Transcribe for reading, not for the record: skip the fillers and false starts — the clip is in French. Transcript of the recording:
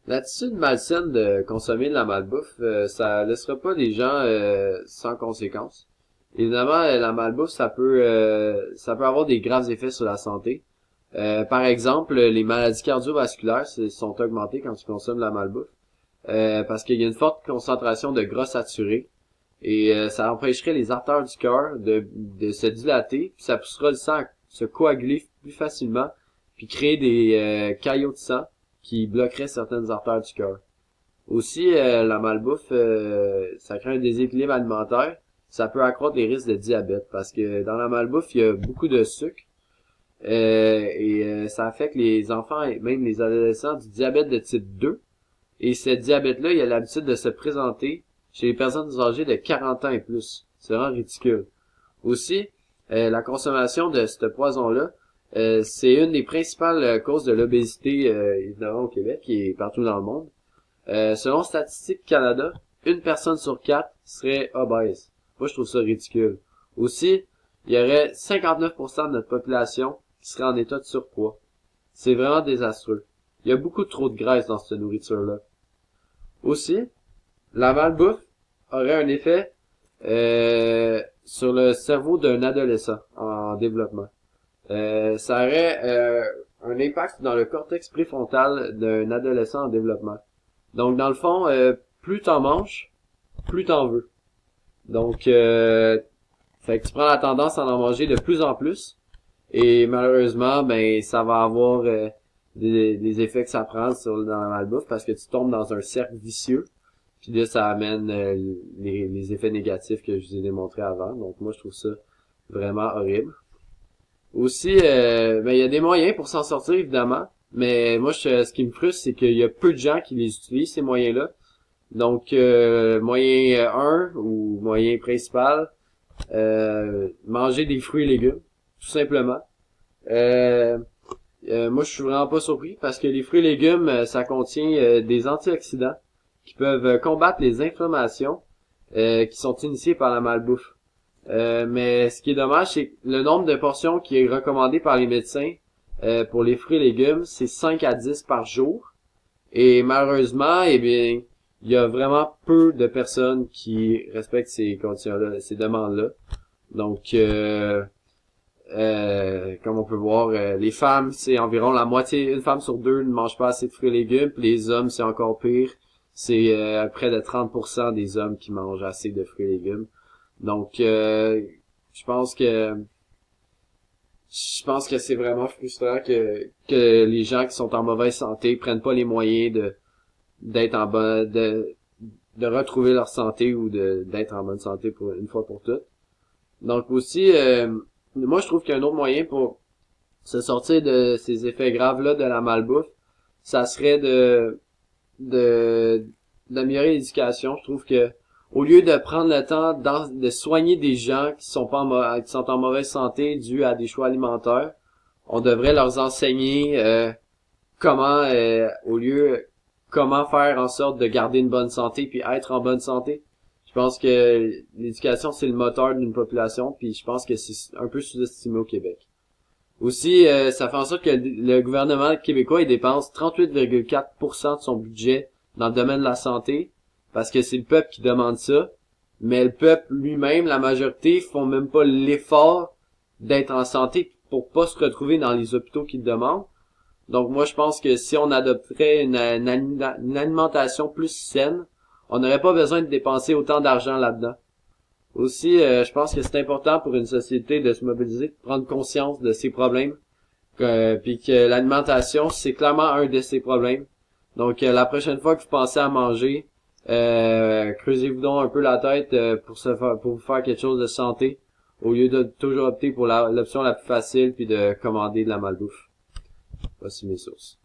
L'attitude malsaine de consommer de la malbouffe, ça laissera pas les gens sans conséquences. Évidemment, la malbouffe, ça peut avoir des graves effets sur la santé. Par exemple, les maladies cardiovasculaires sont augmentées quand tu consommes de la malbouffe, parce qu'il y a une forte concentration de gras saturés et ça empêcherait les artères du cœur de se dilater, puis ça poussera le sang à se coaguler plus facilement, puis créer des caillots de sang qui bloqueraient certaines artères du cœur. Aussi, la malbouffe, ça crée un déséquilibre alimentaire. Ça peut accroître les risques de diabète parce que dans la malbouffe, il y a beaucoup de sucre et ça affecte les enfants et même les adolescents du diabète de type 2. Et ce diabète-là, il a l'habitude de se présenter chez les personnes âgées de 40 ans et plus. C'est vraiment ridicule. Aussi, la consommation de ce poison-là, c'est une des principales causes de l'obésité, évidemment au Québec et partout dans le monde. Selon Statistique Canada, une personne sur 4 serait obèse. Moi, je trouve ça ridicule. Aussi, il y aurait 59% de notre population qui serait en état de surpoids. C'est vraiment désastreux. Il y a beaucoup trop de graisse dans cette nourriture-là. Aussi, la malbouffe aurait un effet sur le cerveau d'un adolescent en développement. Ça aurait un impact dans le cortex préfrontal d'un adolescent en développement. Donc, dans le fond, plus t'en manges, plus t'en veux. Donc, fait que tu prends la tendance à en manger de plus en plus. Et malheureusement, ben, ça va avoir des effets que ça prend dans la malbouffe parce que tu tombes dans un cercle vicieux. Puis là, ça amène les effets négatifs que je vous ai démontrés avant. Donc, moi, je trouve ça vraiment horrible. Aussi, ben, il y a des moyens pour s'en sortir, évidemment. Mais moi, ce qui me frustre, c'est qu'il y a peu de gens qui les utilisent, ces moyens-là. Donc, moyen 1 ou moyen principal, manger des fruits et légumes, tout simplement. Euh, Moi, je suis vraiment pas surpris parce que les fruits et légumes, ça contient des antioxydants qui peuvent combattre les inflammations qui sont initiées par la malbouffe. Mais ce qui est dommage, c'est que le nombre de portions qui est recommandé par les médecins pour les fruits et légumes, c'est 5 à 10 par jour. Et malheureusement, eh bien, il y a vraiment peu de personnes qui respectent ces conditions-là, ces demandes-là. Donc, comme on peut voir, les femmes, c'est environ la moitié, une femme sur deux ne mange pas assez de fruits et légumes. Puis les hommes, c'est encore pire. C'est près de 30% des hommes qui mangent assez de fruits et légumes. Donc, je pense que c'est vraiment frustrant que les gens qui sont en mauvaise santé prennent pas les moyens d'être en bonne de retrouver leur santé ou d'être en bonne santé pour une fois pour toutes. Donc aussi, moi je trouve qu'il y a un autre moyen pour se sortir de ces effets graves-là de la malbouffe, ça serait de d'améliorer l'éducation. Je trouve que au lieu de prendre le temps de soigner des gens qui sont pas qui sont en mauvaise santé dû à des choix alimentaires, on devrait leur enseigner comment au lieu comment faire en sorte de garder une bonne santé puis être en bonne santé. Je pense que l'éducation c'est le moteur d'une population puis je pense que c'est un peu sous-estimé au Québec. Aussi, ça fait en sorte que le gouvernement québécois il dépense 38,4% de son budget dans le domaine de la santé parce que c'est le peuple qui demande ça. Mais le peuple lui-même, la majorité, font même pas l'effort d'être en santé pour pas se retrouver dans les hôpitaux qu'ils demandent. Donc moi je pense que si on adopterait une alimentation plus saine, on n'aurait pas besoin de dépenser autant d'argent là-dedans. Aussi, je pense que c'est important pour une société de se mobiliser, de prendre conscience de ses problèmes, puis que l'alimentation, c'est clairement un de ces problèmes. Donc la prochaine fois que vous pensez à manger, creusez-vous donc un peu la tête pour vous faire quelque chose de santé, au lieu de toujours opter pour l'option la plus facile puis de commander de la malbouffe. Voici mes sources.